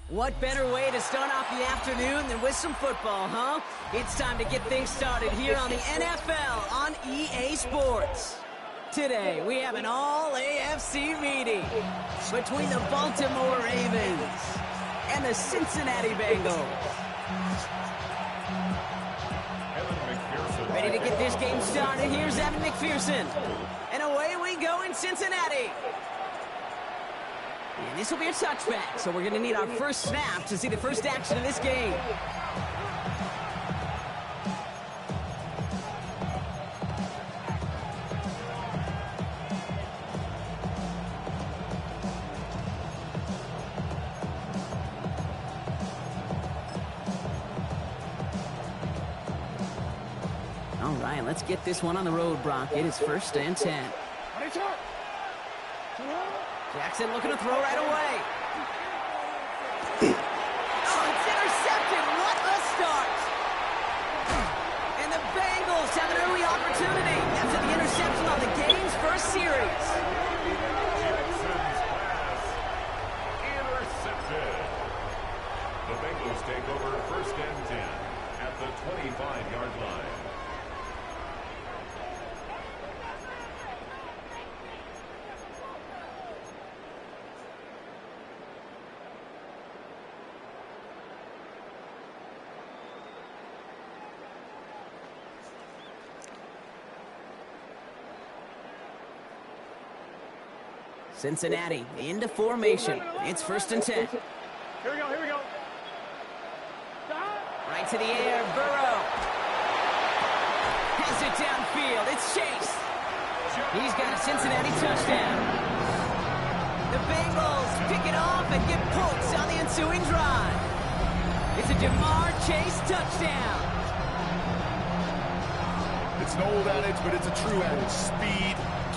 What better way to start off the afternoon than with some football, huh? It's time to get things started here on the NFL on EA Sports. Today, we have an all-AFC meeting between the Baltimore Ravens and the Cincinnati Bengals. Ready to get this game started, here's Evan McPherson. And away we go in Cincinnati. And this will be a touchback, so we're going to need our first snap to see the first action of this game. All right, let's get this one on the road, Brock. It is 1st and 10. Jackson looking to throw right away. Oh, it's intercepted. What a start. And the Bengals have an early opportunity after the interception on the game's first series. Intercepted. The Bengals take over 1st and 10 at the 25-yard line. Cincinnati into formation. It's 1st and 10. Here we go. Right to the air, Burrow. Has it downfield. It's Chase. He's got a Cincinnati touchdown. The Bengals pick it off and get points on the ensuing drive. It's a Jamar Chase touchdown. It's an old adage, but it's a true adage. Speed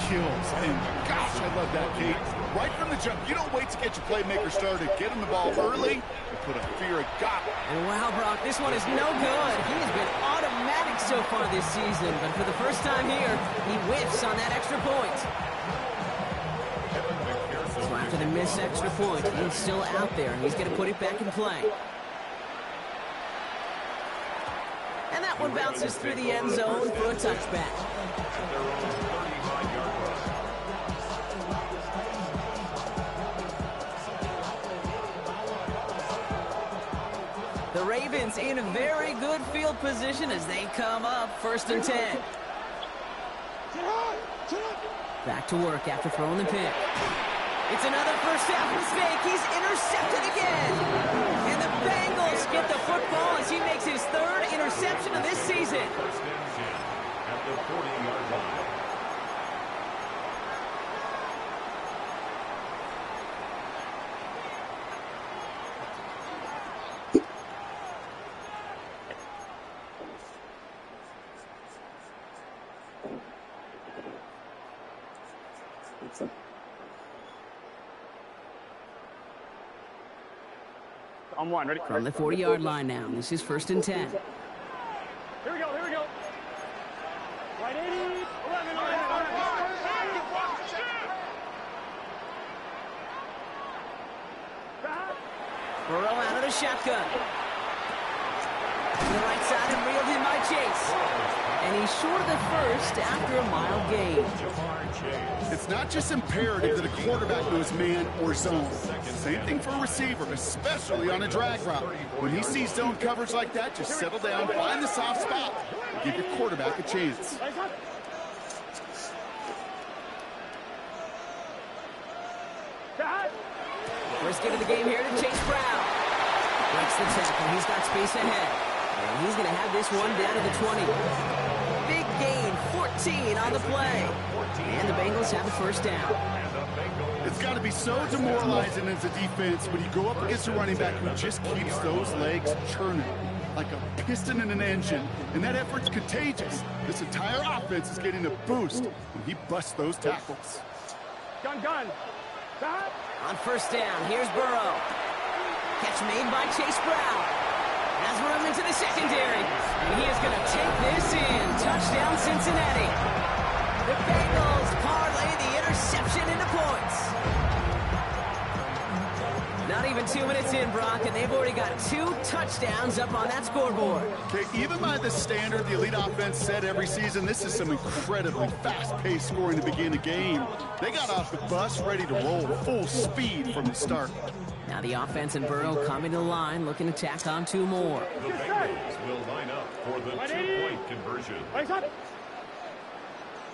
kills. And gosh, I love that, Kate. Right from the jump, you don't wait to get your playmaker started. Get him the ball early and put a fear of God. And wow, Brock, this one is no good. He has been automatic so far this season, but for the first time here, he whiffs on that extra point. So after the missed extra point, he's still out there, and he's going to put it back in play. And that one bounces through the end zone for a touchback. The Ravens in a very good field position as they come up 1st and 10. Back to work after throwing the pick. It's another first half mistake. He's intercepted again. And the Bengals get the football as he makes his 3rd interception of this season. 1st and 10 at the 40-yard line. On one, ready? From the 40-yard line now. This is 1st and 10. Here we go. Right 80, 11. Burrow out of the shotgun. To the right side and reeled in by Chase. And he's short of the first after a mile gain. It's not just imperative that a quarterback knows man or zone. Same thing for a receiver, especially on a drag route. When he sees zone coverage like that, just settle down, find the soft spot, and give your quarterback a chance. First get of the game here to Chase Brown. Breaks the tackle. He's got space ahead. And he's going to have this one down to the 20. Big gain, 14 on the play. And the Bengals have a first down. It's got to be so demoralizing as a defense when you go up against a running back who just keeps those legs churning like a piston in an engine. And that effort's contagious. This entire offense is getting a boost when he busts those tackles. Gun. On first down, here's Burrow. Catch made by Chase Brown. Has room into the secondary. And he is going to take this in. Touchdown, Cincinnati. The Bengals parlay the interception into points. Not even 2 minutes in, Brock, and 2 touchdowns up on that scoreboard. Okay, even by the standard the elite offense set every season, this is some incredibly fast-paced scoring to begin a game. They got off the bus ready to roll full speed from the start. Now the offense and Burrow coming to the line, looking to tack on 2 more. The Bengals will line up for the 2-point conversion.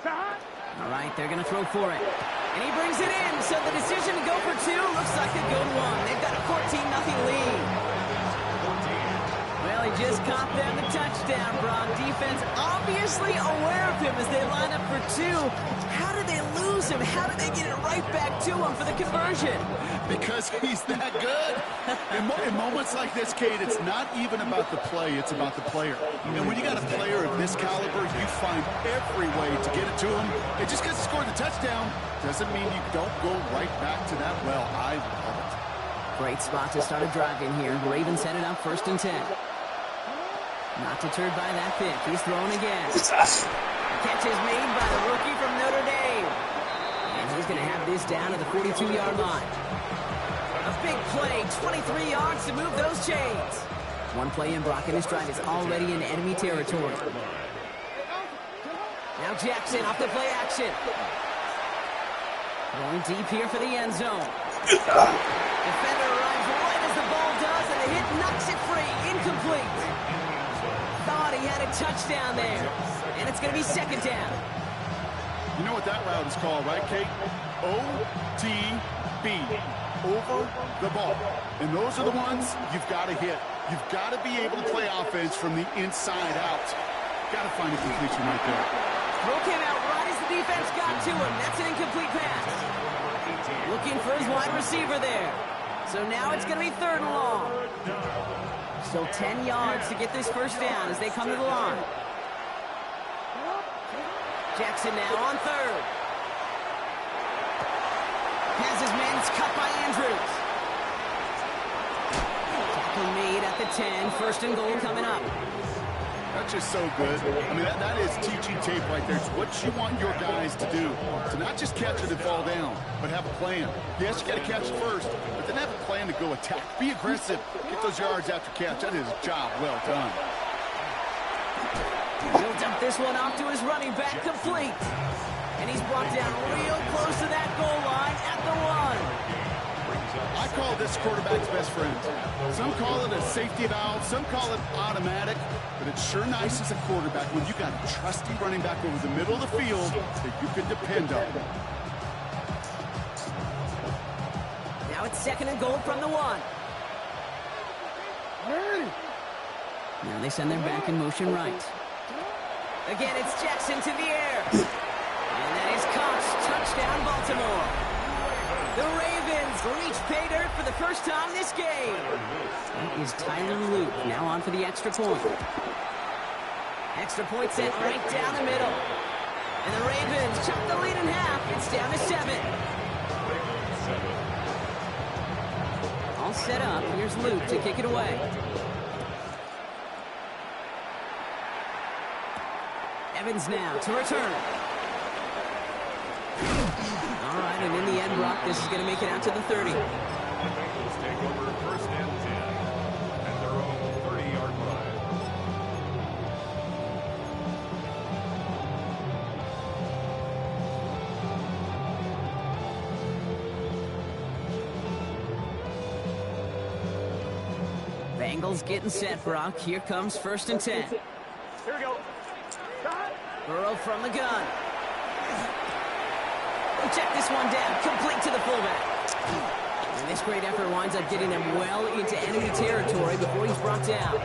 All right, they're going to throw for it. And he brings it in, so the decision to go for 2 looks like a good one. They've got a 14-0 lead. Well, he just caught them the touchdown, Brock. Defense obviously aware of him as they line up for 2. How did they lose him? How did they get it right back to him for the conversion? Because he's that good. In moments like this, Kate, it's not even about the play, it's about the player. And when you got a player of this caliber, you find every way to get it to him. And just because he scored the touchdown doesn't mean you don't go right back to that well. I love it. Great spot to start a drive in here. Ravens headed up 1st and 10. Not deterred by that pick. He's throwing again. Catch is made by the rookie from Notre Dame. And he's going to have this down to the 42-yard line. A big play, 23 yards to move those chains. One play in, Brock, and his drive is already in enemy territory. Now Jackson off the play action. Going deep here for the end zone. Defender arrives right as the ball does, and the hit knocks it free. Incomplete. Thought he had a touchdown there. And it's going to be 2nd down. You know what that route is called, right, Kate? OTB. Over the ball. And those are the ones you've got to hit. You've got to be able to play offense from the inside out. Got to find a completion right there. Throw came out right as the defense got to him. That's an incomplete pass. Looking for his wide receiver there. So now it's going to be 3rd and long. Still 10 yards to get this 1st down as they come to the line. Jackson now on 3rd. Has his man's cut by Andrews. Tackle made at the 10. 1st and goal coming up. That's just so good. I mean, that is teaching tape right there. It's what you want your guys to do. To not just catch it and fall down, but have a plan. Yes, you got to catch it first, but then have a plan to go attack. Be aggressive. Get those yards after catch. That is a job well done. He'll dump this one off to his running back, complete. And he's brought down real close to that goal line at the 1. I call this quarterback's best friend. Some call it a safety valve, some call it automatic, but it's sure nice as a quarterback when you got a trusty running back over the middle of the field that you can depend on. Now it's 2nd and goal from the 1. Now they send their back in motion right. Again, it's Jackson to the air. And that is caught. Touchdown, Baltimore. The Ravens reach pay dirt for the first time this game. That is Tyler Luke now on for the extra point. Extra point set right down the middle. And the Ravens chop the lead in half. It's down to 7. All set up. Here's Luke to kick it away. Evans now to return. All right, and in the end, Brock, this is going to make it out to the 30. The Bengals take over 1st and 10 at their own 30-yard line. Bengals getting set, Brock. Here comes 1st and 10. Here we go. Burrow from the gun. Check this one down. Complete to the fullback. And this great effort winds up getting them well into enemy territory before he's brought down.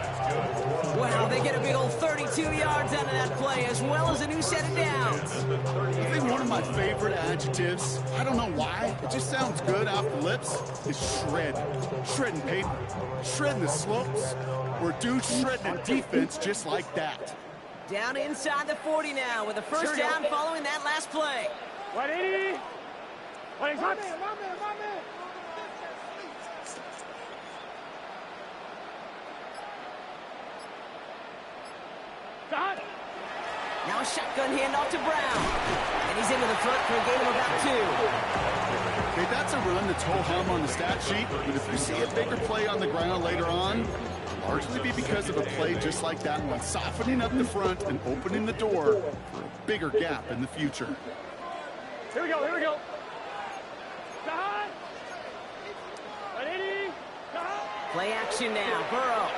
Wow, they get a big old 32 yards out of that play, as well as a new set of downs. I think one of my favorite adjectives, I don't know why, it just sounds good off the lips, is shred. Shredding paper, shredding the slopes, or dude shredding a defense just like that. Down inside the 40 now with a 1st down following that last play. 180. 180. Stop. Now a shotgun handoff to Brown. And he's into the front for a gain of about 2. Okay, that's a run that's ho-hum on the stat sheet, but if you see a bigger play on the ground later on, it'll largely be because of a play just like that one, softening up the front and opening the door for a bigger gap in the future. Here we go, here we go. Side. 180. Side. Play action now, Burrow.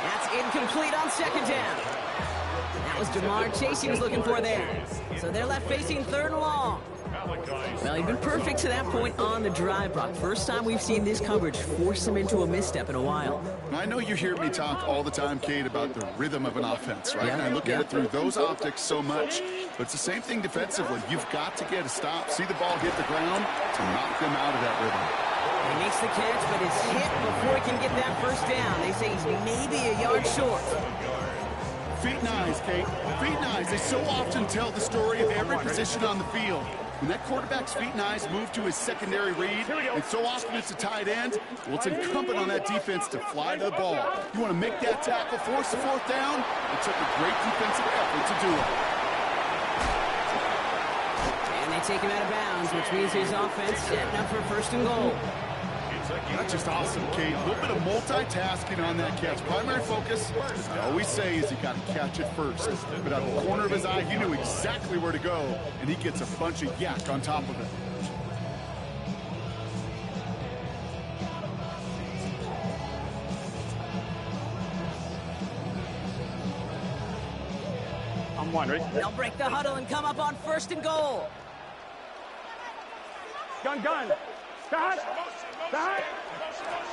That's incomplete on second down. That was Jamar Chase he was looking for there. So they're left facing 3rd and long. Well, he's been perfect to that point on the drive, Brock. First time we've seen this coverage force him into a misstep in a while. I know you hear me talk all the time, Kate, about the rhythm of an offense, right? Yeah, And I look at it through those optics so much, but it's the same thing defensively. You've got to get a stop, see the ball hit the ground to knock them out of that rhythm. He makes the catch, but it's hit before he can get that first down. They say he's maybe a yard short. Feet and eyes, Kate. Feet and eyes. They so often tell the story of every position on the field. When that quarterback's feet and eyes move to his secondary read, and so often it's a tight end, well, it's incumbent on that defense to fly to the ball. You want to make that tackle, force the 4th down? It took a great defensive effort to do it. And they take him out of bounds, which means his offense setting up for 1st and goal. That's just awesome, Kate. A little bit of multitasking on that catch. Primary focus, as I always say, is you got to catch it first. But out of the corner of his eye, he knew exactly where to go, and he gets a bunch of yak on top of it. I'm one, ready? They'll break the huddle and come up on 1st and goal. Gun, gun. Side. Side.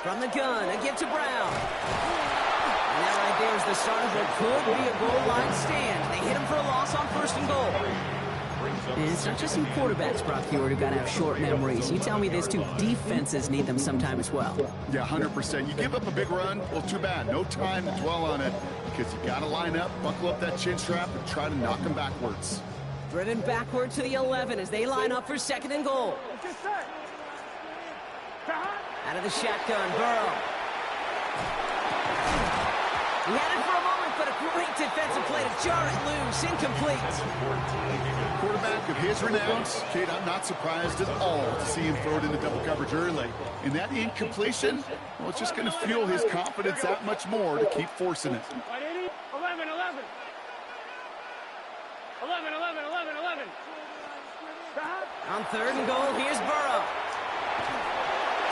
From the gun, a give to Brown. And that right there is the start of what could be a goal line stand. They hit him for a loss on 1st and goal. And it's not just some quarterbacks, Brock Huard, who got to have short memories. You tell me these 2 defenses need them sometime as well. Yeah, 100%. You give up a big run, well, too bad. No time to dwell on it because you got to line up, buckle up that chin strap, and try to knock them backwards. Driven backward to the 11 as they line up for 2nd and goal. Out of the shotgun, Burrow. He had it for a moment, but a great defensive play to jar it loose. Incomplete. Quarterback of his renown, Kate, I'm not surprised at all to see him throw it into double coverage early. And that incompletion, well, it's just going to fuel his confidence that much more to keep forcing it. 11, 11. 11, 11, 11, 11. On 3rd and goal, here's Burrow.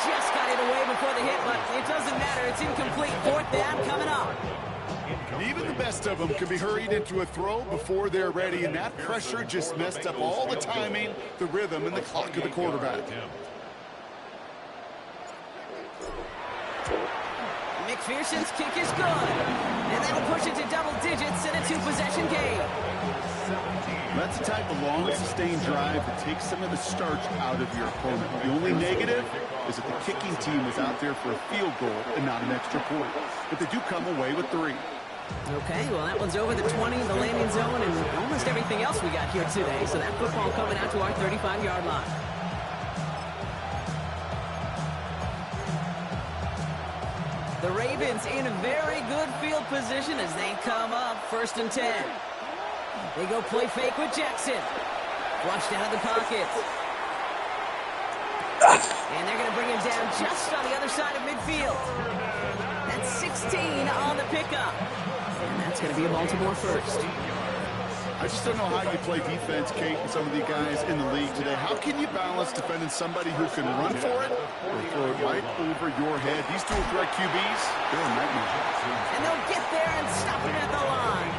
Just got it away before the hit, but it doesn't matter. It's incomplete. 4th down coming up. Even the best of them can be hurried into a throw before they're ready, and that pressure just messed up all the timing, the rhythm, and the clock of the quarterback. McPherson's kick is good. And that'll push it to double digits in a 2-possession game. That's the type of long, sustained drive that takes some of the starch out of your opponent. The only negative is that the kicking team was out there for a field goal and not an extra point. But they do come away with 3. Okay, well, that one's over the 20, the landing zone, and almost everything else we got here today. So that football coming out to our 35-yard line. The Ravens in a very good field position as they come up 1st and 10. They go play fake with Jackson. Flushed out of the pocket. And they're going to bring him down just on the other side of midfield. That's 16 on the pickup. And that's going to be a Baltimore first. I just don't know how you play defense, Kate, with some of the guys in the league today. How can you balance defending somebody who can run for it or throw it right over your head? These dual threat QBs, they're a nightmare. And they'll get there and stop him at the line.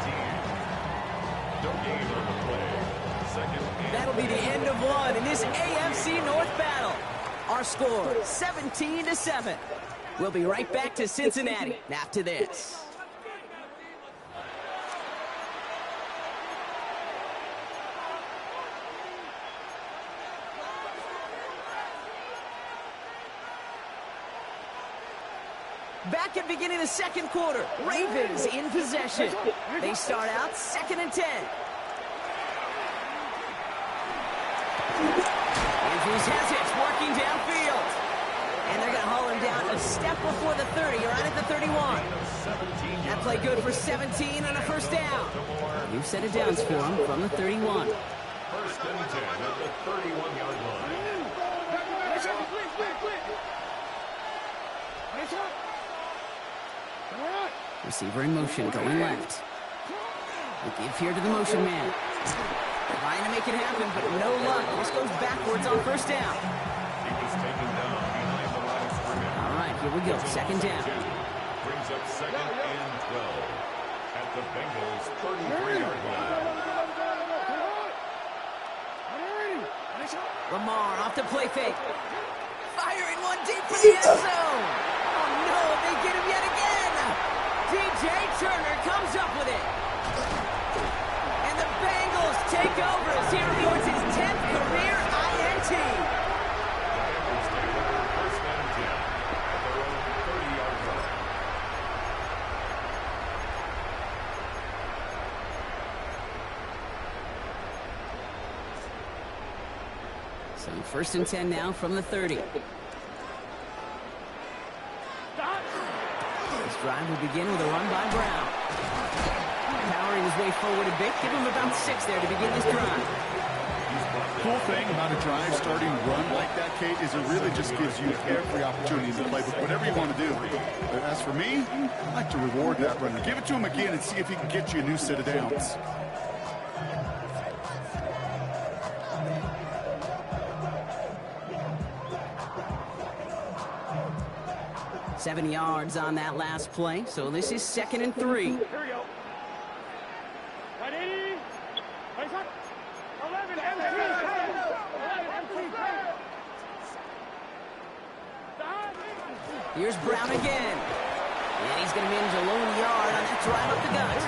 That'll be the end of one in this AFC North battle. Our score, 17-7. We'll be right back to Cincinnati after this. Back at beginning of the 2nd quarter, Ravens in possession. They start out 2nd and 10. Andrews has it, working downfield. And they're going to haul him down a step before the 30, right at the 31. That play good for 17 and a 1st down. New set of downs for him from the 31. First and 10 at the 31-yard line. Receiver in motion, going left. The give here to the motion man. Trying to make it happen, but no luck. Just goes backwards on first down. He was taken down behind the line of scrimmage. All right, here we go. Second down. Brings up second and 12 at the Bengals' 33-yard line. Lamar off the play fake. Firing one deep for the end zone. Oh, no, they get him yet again. DJ Turner comes up with it. And the Bengals take over as he records his 10th career INT. The Bengals take over first and 10 at their own 30-yard line. So first and 10 now from the 30. This drive will begin with a run by Brown. Powering his way forward a bit. Give him about 6 there to begin this drive. Cool thing about a drive starting run like that, Kate, is it really just gives you every opportunity to play with whatever you want to do. But as for me, I like to reward that runner. Give it to him again and see if he can get you a new set of downs. Seven yards on that last play, so this is second and 3. Here we go. 180. 11 Here's Brown again. And he's going to manage a lone yard on that drive up the gut.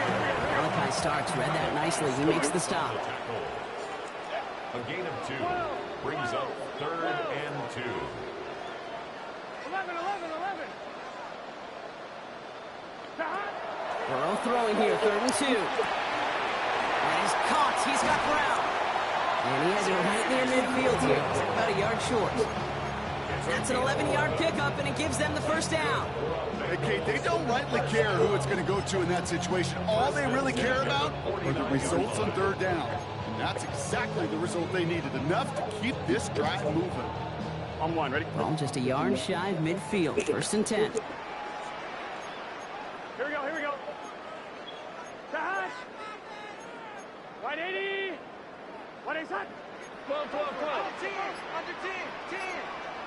Malachi Starks read that nicely. He makes the stop. A gain of 2 brings up third and 2. 11. Burrow throwing here, third and 2. And he's caught. He's got Brown. And he has it right near midfield here. He's about a yard short. That's an 11-yard pickup, and it gives them the first down. Hey, Kate, they don't rightly care who it's going to go to in that situation. All they really care about are the results on third down. And that's exactly the result they needed. Enough to keep this drive moving. On one, ready? Ball just a yard shy of midfield. First and 10. Here we go. Dash. 180. What is that? 12. Under 10.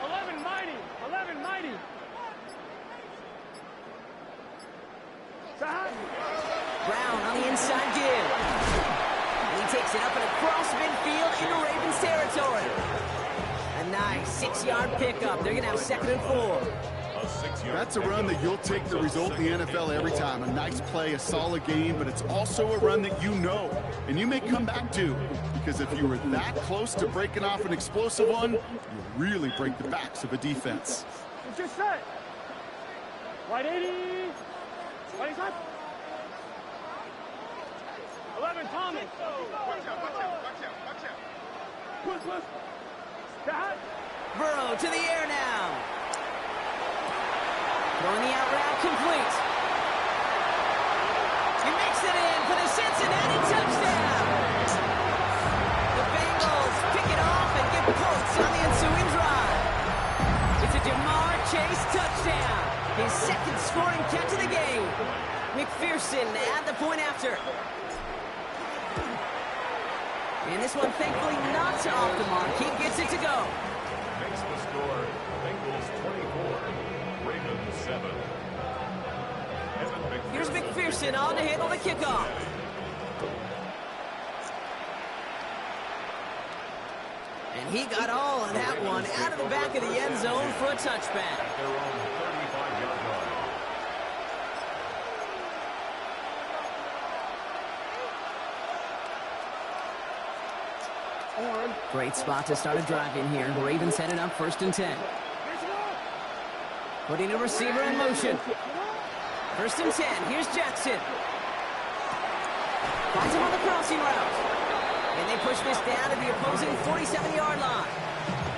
11 mighty. Brown on the inside give. And he takes it up and across midfield into Ravens territory. A nice 6-yard pickup. They're going to have second and 4. That's a run that you'll take the result in the NFL every time. A nice play, a solid game, but it's also a run that you know, and you may come back to, because if you were that close to breaking off an explosive one, you really break the backs of a defense. It's just set. 180. What is that? 11 Thomas. Watch out. Push. Dash. Burrow to the air now. Throwing the out route complete. He makes it in for the Cincinnati touchdown. The Bengals pick it off and get points on the ensuing drive. It's a Jamar Chase touchdown. His second scoring catch of the game. McPherson at the point after. And this one thankfully not off the mark. He gets it to go. Makes the score Bengals 24, Ravens 7. Here's McPherson on to handle the kickoff. And he got all of that one out of the back of the end zone for a touchback. At their own 35-yard line. Great spot to start a drive in here. The Ravens headed up first and 10. Putting a receiver in motion. First and 10. Here's Jackson. Finds him on the crossing route. And they push this down to the opposing 47-yard line.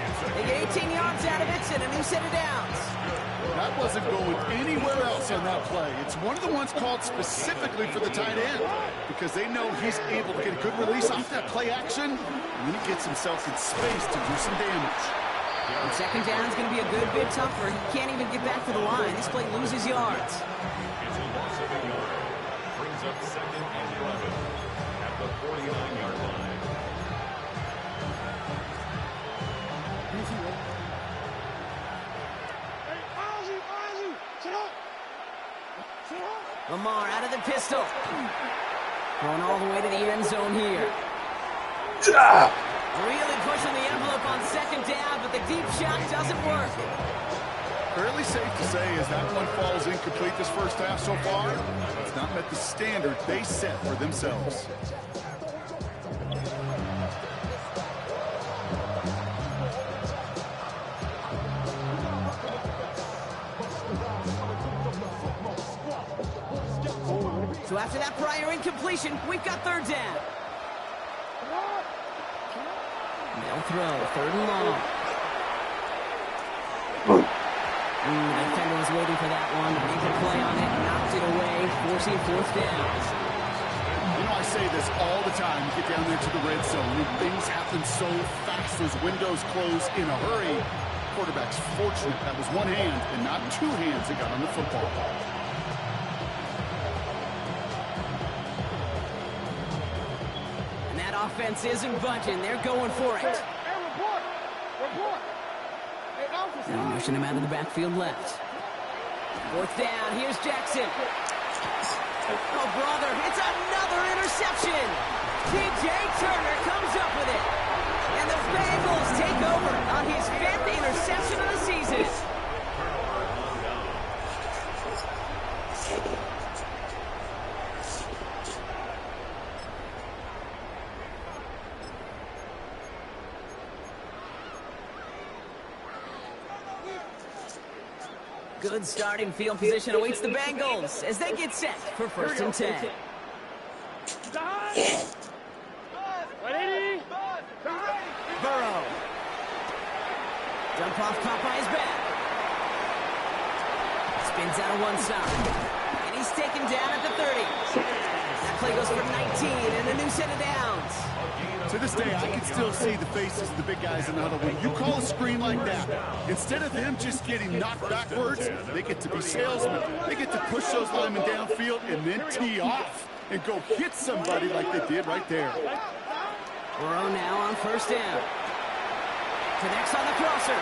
It's They get 18 yards out of it and a new set of downs. That wasn't going anywhere else on that play. It's one of the ones called specifically for the tight end because they know he's able to get a good release off that play action, and then he gets himself in space to do some damage. And second down is going to be a good bit tougher. He can't even get back to the line. This play loses yards. It's a loss of a yard. Brings up 2nd and 11 at the 49-yard line. Lamar out of the pistol. Going all the way to the end zone here. Really pushing the envelope on second down, but the deep shot doesn't work. Fairly safe to say as that one falls incomplete this first half so far, it's not met the standard they set for themselves. So after that prior incompletion, we've got third down. They'll throw, 3rd and long. The defender was waiting for that one. Made the play on it, knocked it away, forcing 4th down. You know, I say this all the time. You get down there to the red zone, and things happen so fast. Those windows close in a hurry. Quarterback's fortunate that was one hand and not 2 hands that got on the football. Offense isn't budging. They're going for it. Now motion him out of the backfield left. 4th down. Here's Jackson. Oh, brother. It's another interception. T.J. Turner comes up with it. And the Bengals take over on his 5th interception of the season. Good starting field position awaits the Bengals as they get set for 1st and 10. Burrow. Dump off Popeye's back. Spins out of one side. And he's taken down at the 30. That play goes for 19 and a new set of downs. To this day, I can still see the faces of the big guys in the huddle. When you call a screen like that, instead of them just getting knocked backwards, they get to be salesmen. They get to push those linemen downfield and then tee off and go hit somebody like they did right there. Burrow now on 1st down. Connects on the crosser.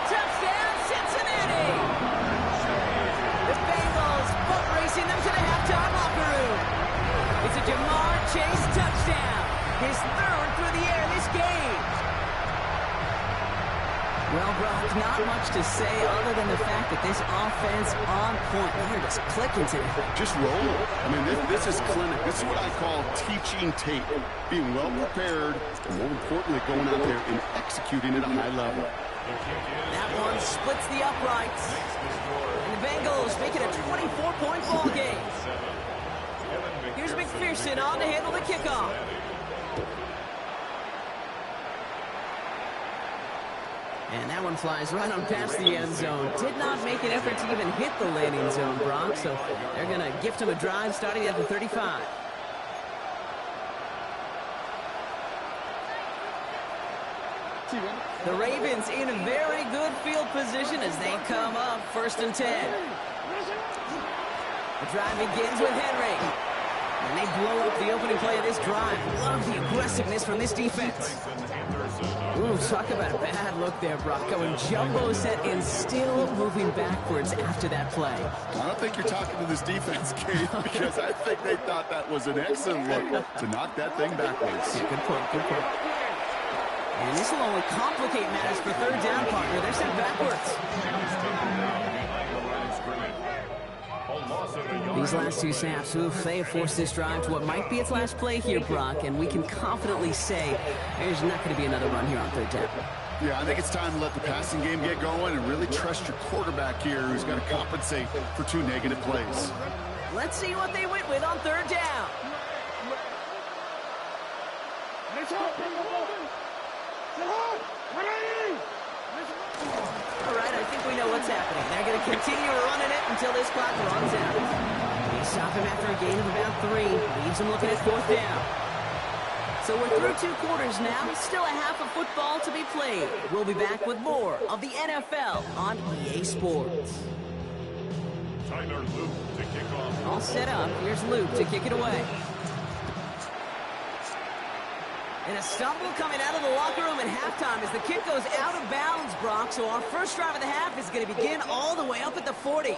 Touchdown, Cincinnati! The Bengals boat racing them to the halftime locker room. It's a Jamar Chase touchdown. His 3rd through the air this game. Well, Brock, not much to say other than the fact that this offense on point. They're just clicking today. Just roll. I mean, this is clinic. This is what I call teaching tape. Being well prepared, and more importantly, going out there and executing at a high level. That one splits the uprights. And the Bengals make it a 24-point ball game. Here's McPherson on to handle the kickoff. And that one flies right on past the end zone. Did not make an effort to even hit the landing zone, Brock, so they're going to gift him a drive starting at the 35. The Ravens in a very good field position as they come up 1st and 10. The drive begins with Henry. And they blow up the opening play of this drive. Love the aggressiveness from this defense. Ooh, talk about a bad look there, Brock. Going jumbo set and still moving backwards after that play. I don't think you're talking to this defense, Kate, because I think they thought that was an excellent look to knock that thing backwards. Yeah, good point, good point. And this will only complicate matters for 3rd down, partner. They're sent backwards. These last 2 snaps, they have forced this drive to what might be its last play here, Brock, and we can confidently say there's not going to be another run here on 3rd down. Yeah, I think it's time to let the passing game get going and really trust your quarterback here who's got to compensate for 2 negative plays. Let's see what they went with on 3rd down. All right, I think we know what's happening. They're going to continue running it until this clock runs out. They stop him after a gain of about 3. Leaves him looking at 4th down. So we're through 2 quarters now. Still a half of football to be played. We'll be back with more of the NFL on EA Sports. Tyler Luke to kick off. All set up. Here's Luke to kick it away. And a stumble coming out of the locker room at halftime as the kick goes out of bounds, Brock. So our first drive of the half is going to begin all the way up at the 40.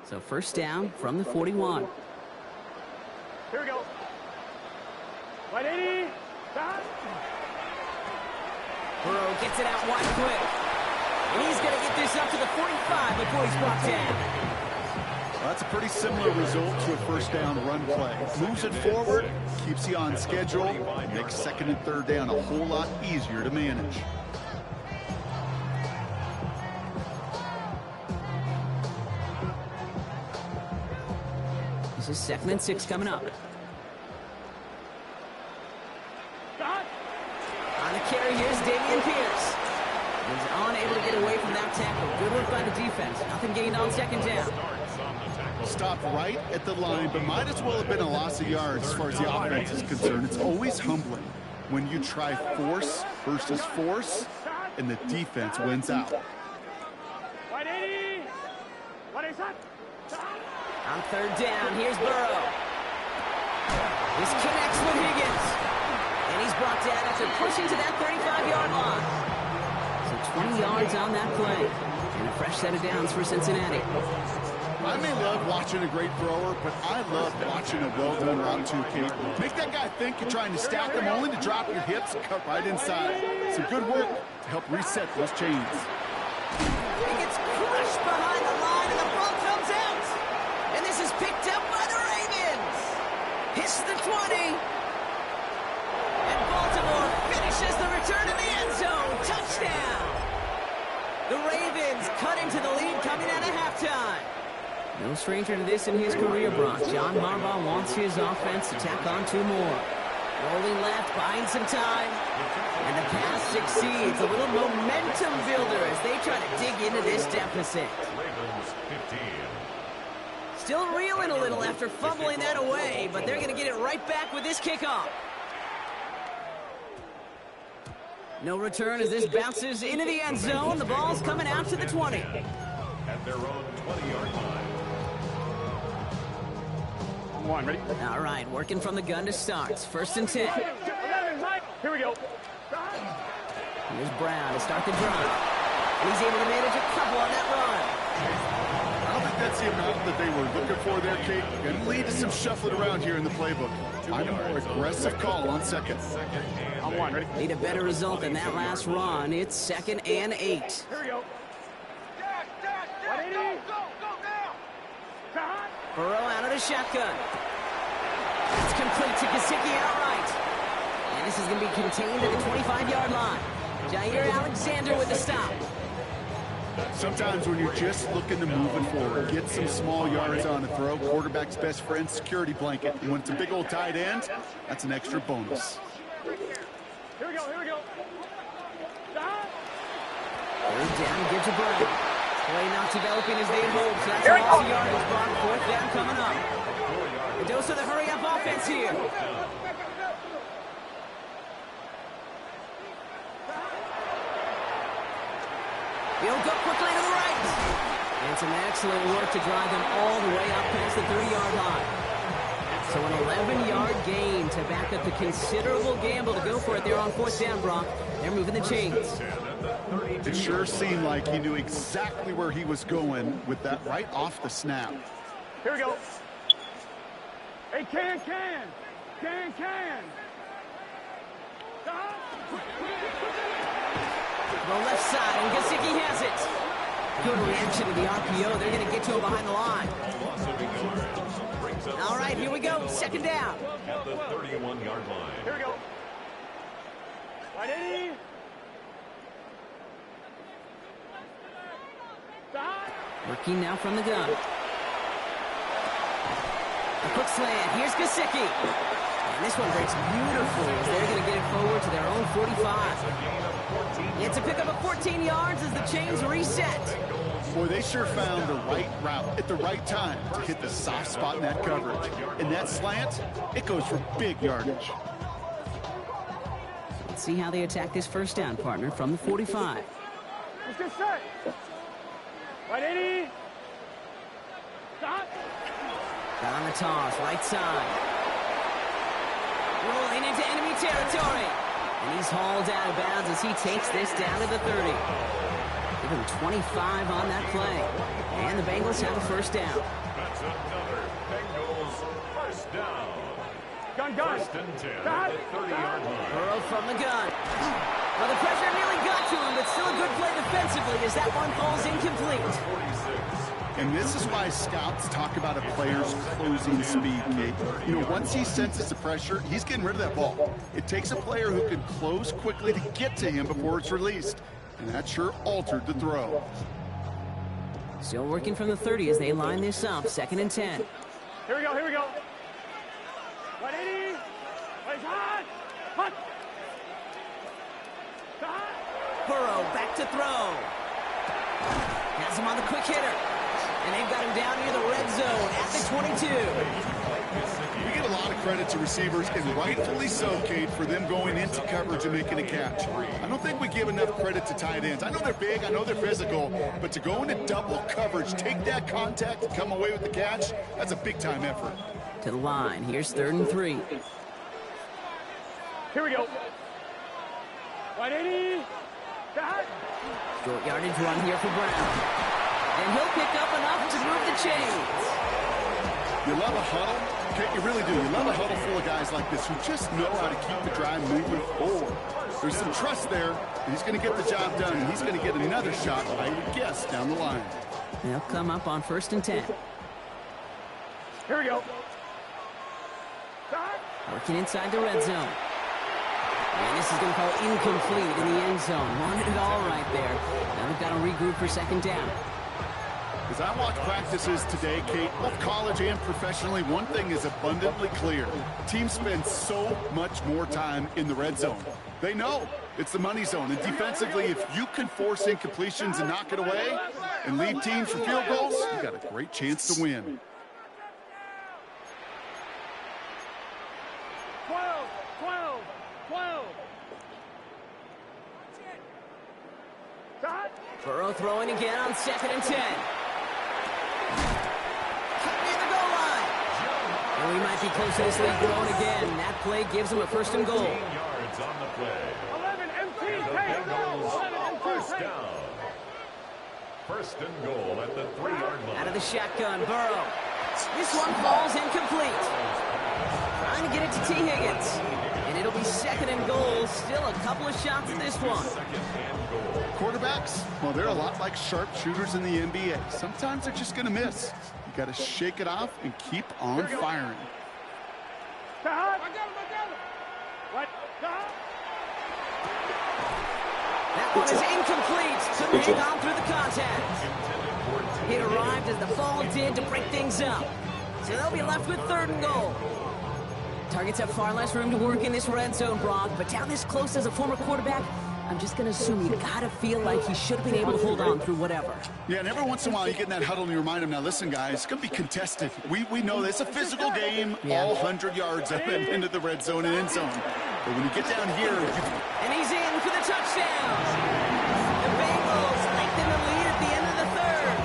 So first down from the 41. Here we go. 180. Burrow gets it out wide quick. And he's going to get this up to the 45 before he's brought down. Well, that's a pretty similar result to a first down run play. Moves it forward, keeps you on schedule, makes 2nd and 3rd down a whole lot easier to manage. This is 2nd and 6 coming up. On the carry, here's Dameon Pierce. He's unable to get away from that tackle. Good work by the defense. Nothing gained on 2nd down. Stopped right at the line, but might as well have been a loss of yards as far as the offense is concerned. It's always humbling when you try force versus force, and the defense wins out. 180. On 3rd down, here's Burrow. This connects with Higgins. And he's brought down after pushing to that 35-yard line. So 20 yards on that play. And a fresh set of downs for Cincinnati. I may love watching a great thrower, but I love watching a well-done route to kick. Make that guy think you're trying to stack them only to drop your hips and cut right inside. Some good work to help reset those chains. He gets crushed behind the line, and the ball comes out. And this is picked up by the Ravens. Hits the 20. And Baltimore finishes the return to the end zone. Touchdown. The Ravens cut into the lead coming out of halftime. No stranger to this in his career, Brock. John Harbaugh wants his offense to tack on 2 more. Rolling left, buying some time. And the pass succeeds. A little momentum builder as they try to dig into this deficit. Ravens 15. Still reeling a little after fumbling that away, but they're going to get it right back with this kickoff. No return as this bounces into the end zone. The ball's coming out to the 20. At their own 20-yard line. On 1, ready? All right, working from the gun to start. 1st and 10. Here we go. Here's Brown to start the drive. And he's able to manage a couple on that run. I don't think that's the amount that they were looking for there, Kate. Going to lead to some shuffling around here in the playbook. I'm a more aggressive call on 2nd. On 1, ready? Need a better result than that last run. It's 2nd and 8. Here we go. 180. Burrow out of the shotgun. It's complete to Gesicki outright. And this is going to be contained at the 25-yard line. Jair Alexander with the stop. Sometimes when you're just looking to move it forward, get some small yards on a throw, quarterback's best friend, security blanket. And when it's a big old tight end, that's an extra bonus. Here we go. 3rd down, give to Brown. Play not developing as they had hoped, so that's a loss of yardage. Brock, 4th down coming up. A dose of the hurry-up offense here. He'll go quickly to the right. And some excellent work to drive them all the way up past the 30-yard line. So an 11-yard gain to back up the considerable gamble to go for it there on 4th down, Brock. They're moving the chains. It sure seemed like he knew exactly where he was going with that right off the snap. Here we go. Hey, can. The left side, and Gesicki has it. Good reaction to the RPO. They're going to get to him behind the line. All right, here we go. 2nd down. At the 31-yard line. Here we go. 180. Working now from the gun. A quick slant. Here's Gesicki. And this one breaks beautifully as they're going to get it forward to their own 45. It's a pickup of 14 yards as the chains reset. Boy, they sure found the right route at the right time to hit the soft spot in that coverage. And that slant, it goes for big yardage. Let's see how they attack this first down, partner, from the 45. Let's get set. 180. Stop. Got on the toss, right side. Rolling into enemy territory. And he's hauled out of bounds as he takes this down to the 30. Give him 25 on that play. And the Bengals have a first down. That's another Bengals first down. Gun. First and 10 at the 30-yard line. Burrow from the gun. Well, the pressure nearly got to him, but still a good play defensively as that one falls incomplete. 46. And this is why scouts talk about a player's closing speed, Kate. You know, once he senses the pressure, he's getting rid of that ball. It takes a player who can close quickly to get to him before it's released. And that sure altered the throw. Still working from the 30 as they line this up. 2nd and 10. Here we go. 180. Place hot. Hot. Burrow back to throw. Has him on the quick hitter. And they've got him down near the red zone at the 22. We get a lot of credit to receivers, and rightfully so, Kate, for them going into coverage and making a catch. I don't think we give enough credit to tight ends. I know they're big, I know they're physical, but to go into double coverage, take that contact, and come away with the catch, that's a big-time effort. To the line. Here's 3rd and 3. Here we go. 180. Stop. Short yardage run here for Brown. And he'll pick up enough to move the chains. You love a huddle? Okay, you really do. You love a huddle full of guys like this who just know how to keep the drive moving forward. There's some trust there. He's going to get the job done, and he's going to get another shot, I would guess, down the line. They'll come up on 1st and 10. Here we go. Stop. Working inside the red zone. And this is going to fall incomplete in the end zone. Wanted it all right there. Now they've got to regroup for 2nd down. As I watch practices today, Kate, both college and professionally, one thing is abundantly clear. Teams spend so much more time in the red zone. They know it's the money zone. And defensively, if you can force incompletions and knock it away and lead teams for field goals, you got a great chance to win. 12. Stop. Burrow throwing again on 2nd and 10. Near the goal line. And we might be close to this lead growing again. That play gives them a 1st and goal. 15 yards on the play. 11 MT. The Bengals first down. 1st and goal at the 3-yard line. Out of the shotgun, Burrow. This one falls incomplete. Trying to get it to T. Higgins. And it'll be 2nd and goal. Still a couple of shots at this one. 2nd and goal. Quarterbacks, well, they're a lot like sharpshooters in the NBA. Sometimes they're just going to miss. You got to shake it off and keep on firing. Stop. I got him. What? Stop. That one is incomplete. Couldn't hang on through the contact. It arrived as the ball did to break things up. So they'll be left with 3rd and goal. Targets have far less room to work in this red zone, Brock, but down this close as a former quarterback, I'm just going to assume you got to feel like he should have been able to hold on through whatever. Yeah, and every once in a while you get in that huddle and you remind him, now listen, guys, it's going to be contested. We know this. It's a physical game, all 100 yards up and into the red zone and end zone. But when you get down here... And he's in for the touchdown. The Bengals lengthen the lead at the end of the 3rd.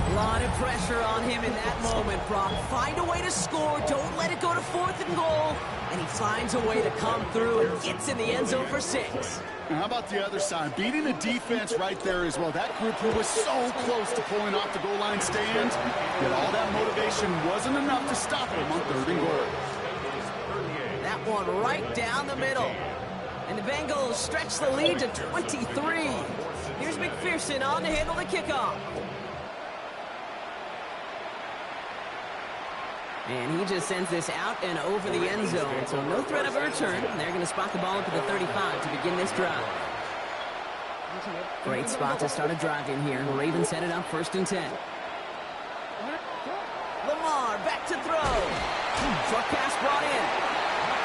A lot of pressure on him in that moment, Brock. Find a way to score. Don't let it go to 4th and goal. And he finds a way to come through and gets in the end zone for 6. Now, how about the other side? Beating a defense right there as well. That group who was so close to pulling off the goal line stand, yet all that motivation wasn't enough to stop him on 3rd and goal. That one right down the middle. And the Bengals stretch the lead to 23. Here's McPherson on to handle the kickoff. And he just sends this out and over the end zone. So no threat of a return. They're going to spot the ball up at the 35 to begin this drive. Great spot to start a drive in here. Ravens set it up 1st and 10. Lamar back to throw. Short pass brought in.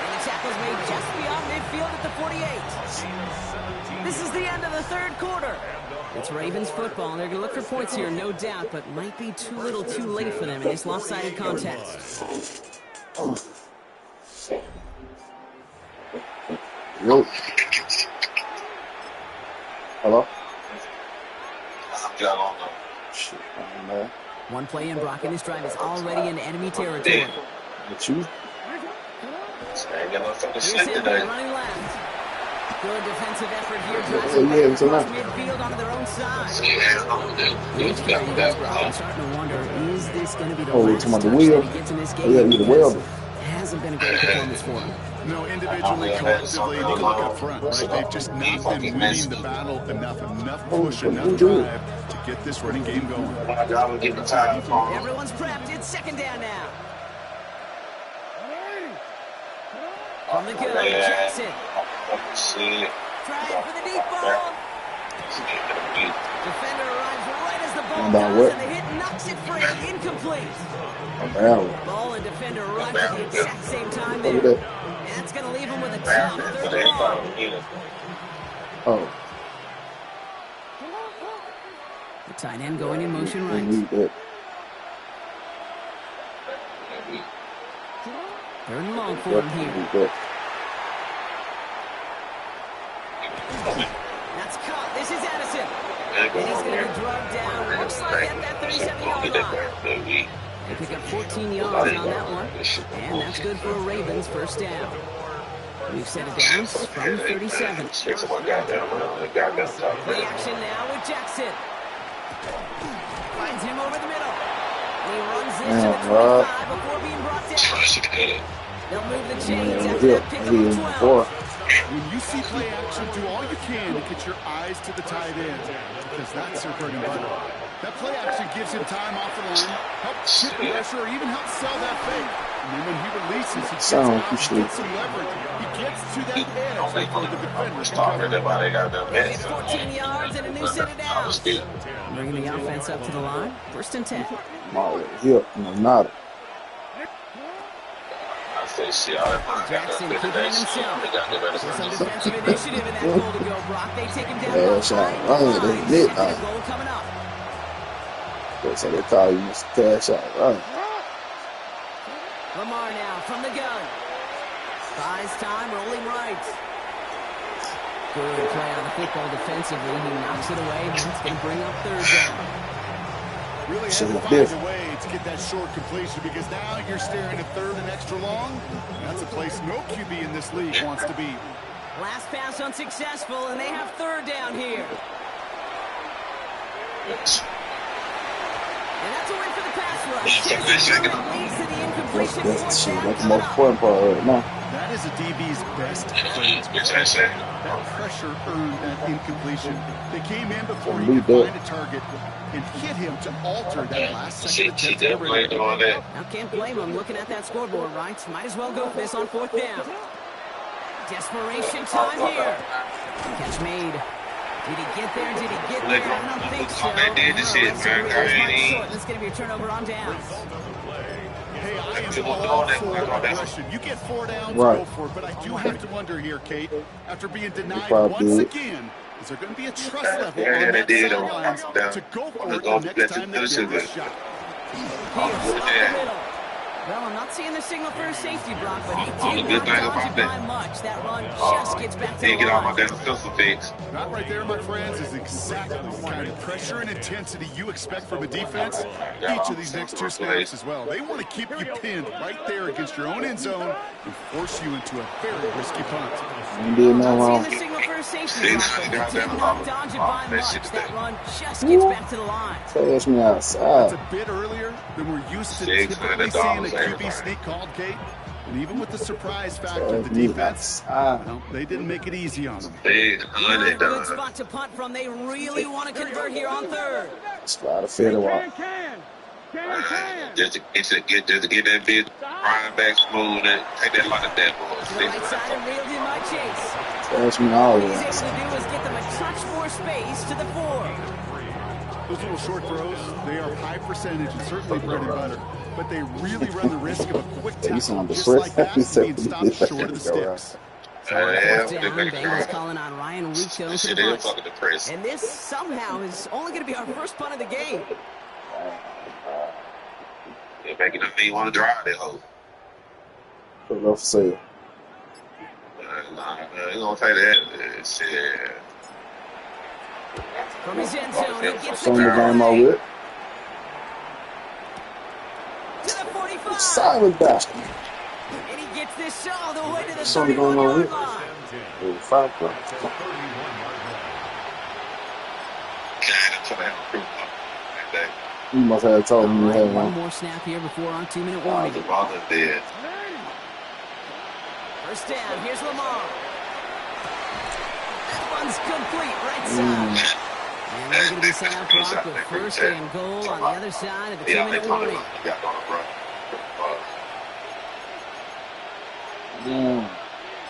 And the tackle's made just beyond midfield at the 48. This is the end of the 3rd quarter. It's Ravens football, and they're going to look for points here, no doubt, but might be too little too late for them in this lopsided contest. Yo. Hello? Shit, man. One play in, Brock, and this drive is already in enemy territory. With you? Here's him running left. Good defensive effort here, driving across midfield onto their own side. I'm starting to wonder, is this going to be the last touchdown he gets in this game? It hasn't been a great performance for him. No, individually, collectively, you can look up front, right? They've just not been winning the battle enough push, enough drive to get this running game going. Everyone's prepped. It's 2nd down now. From the gun, Jackson. Trying for the deep ball. Defender arrives right as the ball does, and the hit knocks it free. Incomplete. Ball and defender arrive at the exact same time there. That's going to leave him with a tough 3rd down. Oh. The tight end going in motion right. 3rd and long for him here. That's caught. This is Addison. And he's going to be drugged down. Looks like at that 37-yard line. They pick up 14 yards on that one. And that's good for a Ravens 1st down. We've set it down from 37. Play action now with Jackson. Finds him over the middle. He runs into the 25 before being brought down. They'll move the chains after that pick up of 12. When you see play action, do all you can to get your eyes to the tight end, because that's their bread and butter. That play action gives him time off the line, helps hit the pressure, or even helps sell that fake. And then when he releases, he gets out and gets some leverage. He gets to that edge before the defender can cover. 14 yards and a new set of downs. Bringing the offense up to the line. 1st and 10. Nada. Jackson keeping it himself. There's some defensive initiative in that goal to go, Brock. They take him down. Goal coming up. That's how they call you, Mr. Cash Out, right? Lamar now from the gun. Buys time, rolling right. Good play on the football defensively. He knocks it away, but it's going to bring up 3rd down. Really had to find a way to get that short completion, because now you're staring at 3rd and extra long. That's a place no QB in this league wants to be. Last pass unsuccessful, and they have 3rd down here. And that's a win for the pass rush. Leads to the incompletion. That's the most important part right now. That is a DB's best trait. That pressure earned that incompletion. They came in before he could find a target and hit him to alter that last second attempt. Now can't blame him looking at that scoreboard, right? Might as well go for this on 4th down. Desperation time here. Catch made. Did he get there? Did he get there? I don't think so. That's going to be a turnover on downs. Hey, I am all for aggression. You get 4 downs, go for it. But I do have to wonder here, Kate, after being denied once again, is there going to be a trust level on that sidelines to go for it the next time they get this shot? Well, I'm not seeing the signal for a safety, Brock, but he did not dodge it by much. That run just gets back to the line. That right there, my friends, is exactly the kind of pressure and intensity you expect from a defense. Each of these next 2 snaps as well. They want to keep you pinned right there against your own end zone and force you into a very risky punt. I'm not seeing the signal for a safety, Brock, but he did not dodge it by much. That run just gets back to the line. Pass me outside. That's a bit earlier than we're used to typically seeing a QB sneak called, Kate. And even with the surprise factor, the defense, well, they didn't make it easy on them. Not a good spot to punt from. They really want to convert here on 3rd. Slide a fader walk. Just to get that big Brian back smooth and take that like a dead boy. To the right side and reeled in by Chase. Pass me all What he's able to do is get them a touch more space to the 4. Those little short throws, they are high percentage and certainly bread and butter. But they really run the risk of a quick tackle just like that and being stopped short of the sticks. First down, Bengals calling on Ryan Rico to the punt. And And this somehow is only going to be our first punt of the game. they're making me want to drive that hoe. Put it up for sale. Nah, you gonna take that? Shit. From his end zone, he gets the Some of the game kick I with. to the 45. Silent bastard. And he gets this all the way to the Something going on 31-yard with it. line. Oh, 5 points. That's a 31-yard line. God, I'm trying to have a crew that day. You must have told me you All had right, one one. more snap here before our 2-minute Oh, warning. the ball is dead. First down, here's Lamar. One's complete, right side. And they're going to be set up Brock with first and goal on the other side of the Yeah, they 2-minute probably warning. got on the run. Damn.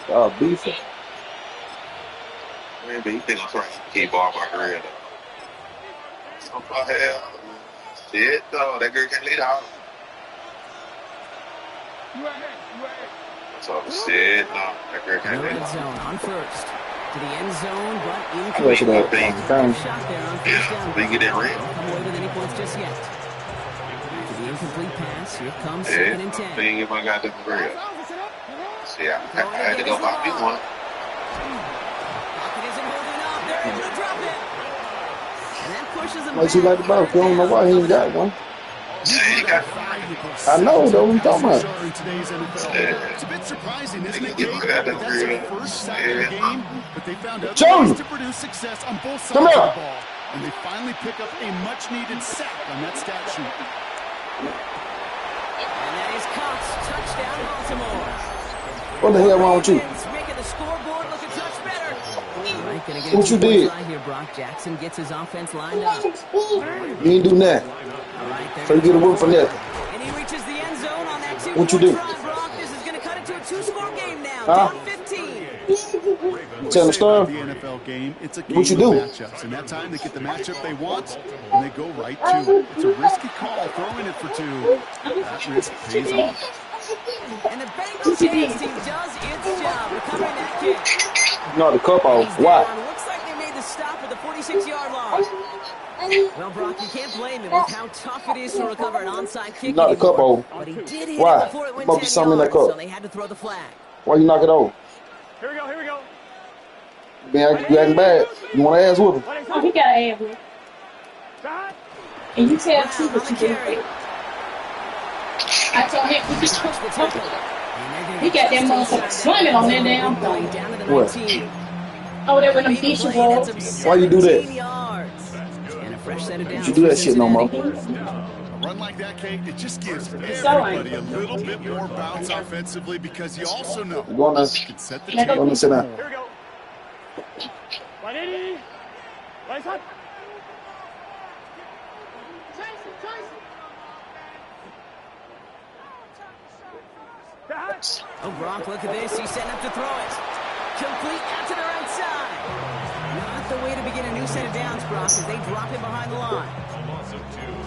Y'all beefing. Man, but you think I'm trying to keep all my career though? So, hell, shit, though. That girl can't lead out. So, shit, no. That girl No can't lead red out. zone on first. To the end zone, but Look at incomplete. that. Found Shot there on first down. We can get that red. Don't come away with any points just yet. To the incomplete pass, here comes Yeah, 2nd and I'm 10. thinking if I got the career. See, I had to go buy me one. Pocket isn't holding up. They're able to drop it. And that pushes him Like you like the ball. You don't know why he ain't got one. Yeah, you got I know, though. What you talking about? In today's NFL. Yeah. It's a bit surprising, isn't it, Yeah, Kate? I got that That's their real. first sack of the game, but they found other Jones! ways to produce success on both sides Come of here. the ball. And they finally pick up a much-needed sack on that stat sheet. And that is Cox. Touchdown, Baltimore. What the hell wrong with you? Ravens making the scoreboard look a touch better. All right, gonna get What a you 2 did? point try here. Brock Jackson gets his offense lined up. You ain't do nothing. All right, they're So you get a gonna whoop for nothing. And he reaches the end zone on that 2 What you point do? try, Brock. This is gonna cut it to a 2-score game now. Huh? Down 15. Tell the About story. the NFL game, it's a game What you of do? matchups, and that time they get the matchup they want, and they go right to it. It's a risky call, throwing it for 2. That risk pays off. And the Bengals Jags team does its job recovering that kick. No, the cup off. He's Why? down. Looks like they made the stop at the 46-yard line. Well, Brock, you can't blame him with how tough it is to recover an onside kick Not the cup anymore. off. But he did hit Why? it before it went Must 10 be something in that yards, cup. so they had to throw the flag. Why you knock it over? Here we go, here we go. Man, you acting bad. You want to ass whooping? Oh, he got an ass whip. Shot. And you tell Brown T on what the you carry. did. I told him, Touch the tackle. And they're gonna He got that just motherfucker inside slamming on that damn going thing. down to the What? 19. Oh, that when them Big dishes play, that's was. a Why you do that? 17 yards. And a fresh set of downs You do that for shit no more. Cincinnati. A run like that, Kate, it just gives So everybody a little bit more bounce offensively because you also know You going to you can set the Let go. table Go sit down. more. Here we go. 180. Right side. Shot. Oh, Brock, look at this. He's setting up to throw it. Complete out to the right side. Not the way to begin a new set of downs, Brock, as they drop him behind the line.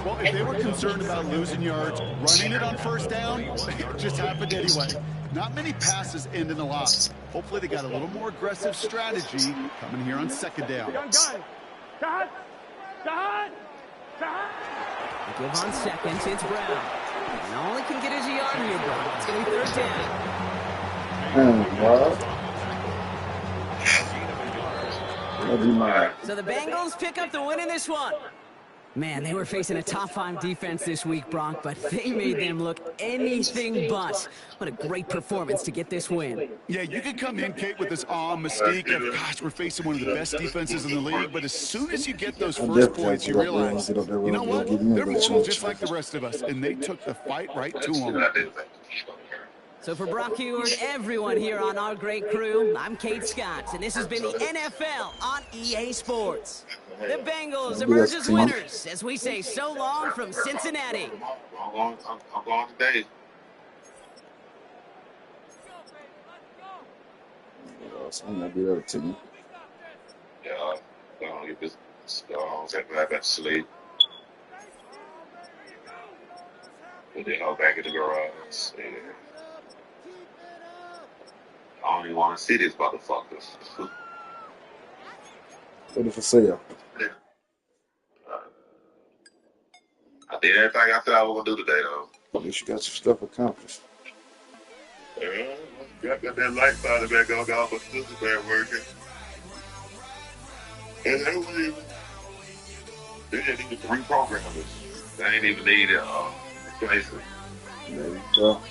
Well, if they were concerned about losing yards, running it on first down, it just happened anyway. Not many passes end in a loss. Hopefully they got a little more aggressive strategy coming here on second down. Gun. Shot. Shot. Shot. They give on second. It's Brown. And all he can get is a yard here, Brock. It's going to be 3rd down. What? That'd be mine. So the Bengals pick up the win in this one. Man, they were facing a top 5 defense this week, Brock, but they made them look anything but. What a great performance to get this win. Yeah, you could come in, Kate, with this mystique of, gosh, we're facing one of the best defenses in the league, but as soon as you get those first points, you realize, you know what? They're mortal just like the rest of us, and they took the fight right to them. So for Brock Huard, everyone here on our great crew, I'm Kate Scott, and this has been the NFL on EA Sports. The Bengals emerge as winners as we say so long from Cincinnati. I'm going today. I'm gonna be there to you. Yeah, I'm gonna Just go home, take me back to sleep. Put the hell back in the garage. And I don't even want to see these motherfuckers. Ready for sale. I did everything I said I was gonna do today, though. At least you got your stuff accomplished. Yeah, got that light fighter back on, got my sister back working. And they didn't even reprogram it. They ain't even need replacement. There you go.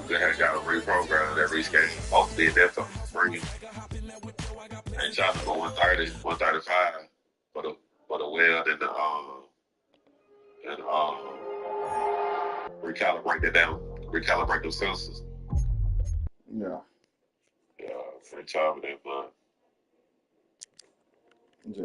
They had got to reprogram that reschedule. Supposed to be there for free. And charging for 130, 135 for the weld and the recalibrate them sensors. Yeah. Yeah, free charging that month.